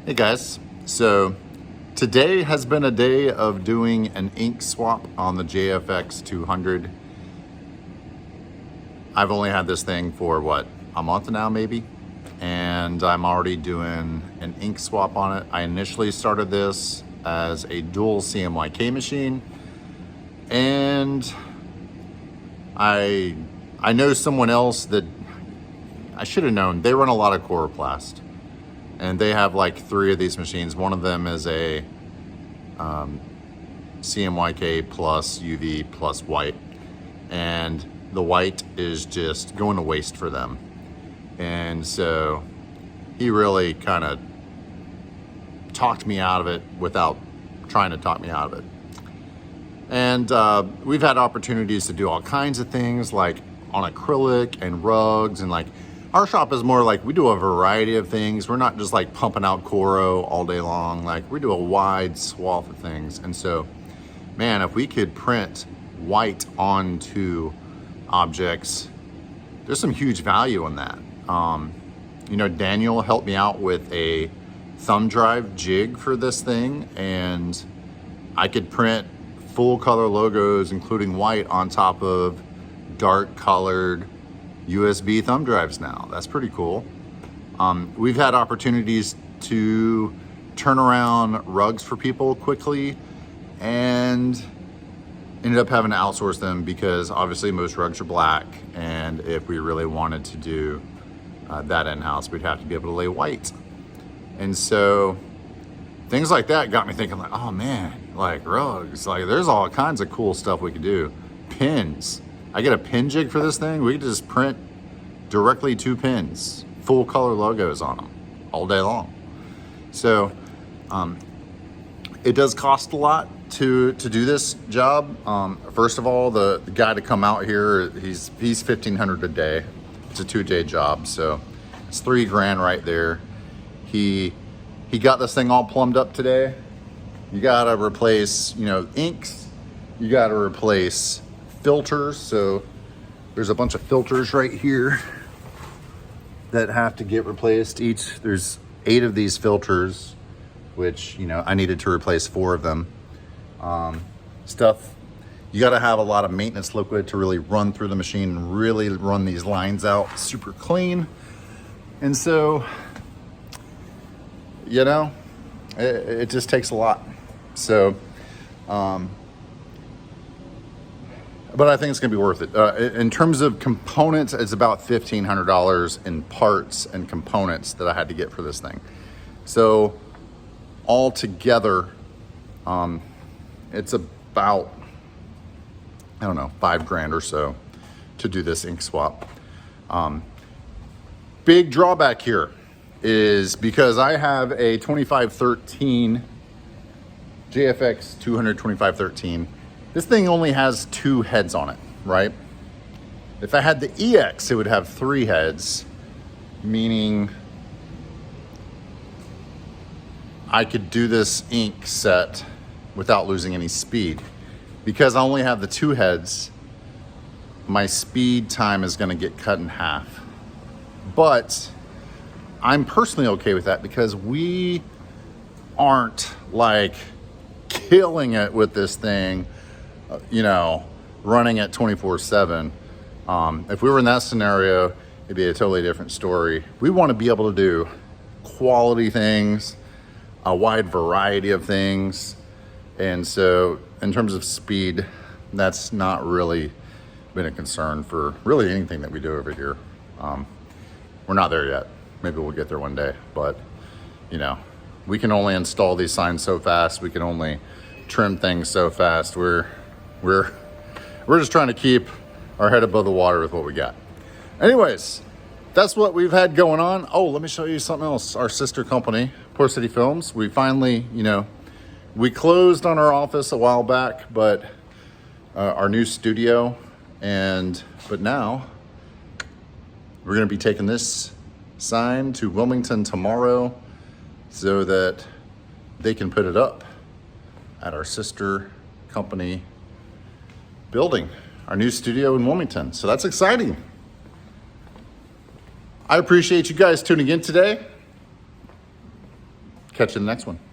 Hey guys, so today has been a day of doing an ink swap on the JFX 200. I've only had this thing for what, a month now maybe? And I'm already doing an ink swap on it. I initially started this as a dual CMYK machine, and I know someone else that I should have known. They run a lot of chloroplast. And they have like 3 of these machines. One of them is a CMYK plus UV plus white. And the white is just going to waste for them. And so he really kind of talked me out of it without trying to talk me out of it. And we've had opportunities to do all kinds of things like on acrylic and rugs, and like our shop is more like we do a variety of things. We're not just like pumping out Coro all day long. Like we do a wide swath of things. And so, man, if we could print white onto objects, there's some huge value in that. You know, Daniel helped me out with a thumb drive jig for this thing, and I could print full color logos, including white, on top of dark colored USB thumb drives now. That's pretty cool. We've had opportunities to turn around rugs for people quickly and ended up having to outsource them because obviously most rugs are black, and if we really wanted to do that in-house, we'd have to be able to lay white. And so things like that got me thinking like, oh man, like rugs, like there's all kinds of cool stuff we could do. Pins. I get a pin jig for this thing. We could just print directly 2 pins, full color logos on them all day long. So it does cost a lot to do this job. First of all, the guy to come out here, he's $1,500 a day. It's a 2-day job, so it's $3 grand right there. He got this thing all plumbed up today. You gotta replace, you know, inks. You gotta replace filters. So there's a bunch of filters right here that have to get replaced. There's 8 of these filters, which, you know, I needed to replace 4 of them. You got to have a lot of maintenance liquid to really run through the machine and really run these lines out super clean. And so, you know, it just takes a lot. So, but I think it's gonna be worth it. In terms of components, it's about $1,500 in parts and components that I had to get for this thing. So all together, it's about, I don't know, $5 grand or so to do this ink swap. Big drawback here is because I have a 2513 JFX 200 2513. This thing only has 2 heads on it, right? If I had the EX, it would have 3 heads, meaning I could do this ink set without losing any speed. Because I only have the 2 heads, my speed time is gonna get cut in half. But I'm personally okay with that because we aren't like killing it with this thing, you know, running at 24/7. If we were in that scenario, it'd be a totally different story. We want to be able to do quality things, a wide variety of things. And so in terms of speed, that's not really been a concern for really anything that we do over here. We're not there yet. Maybe we'll get there one day, but you know, we can only install these signs so fast. We can only trim things so fast. We're just trying to keep our head above the water with what we got. Anyways, that's what we've had going on. Oh, let me show you something else. Our sister company, Port City Films, we finally, you know, we closed on our office a while back, but our new studio, but now we're gonna be taking this sign to Wilmington tomorrow so that they can put it up at our sister company building, our new studio in Wilmington. So that's exciting. I appreciate you guys tuning in today. catch you in the next one.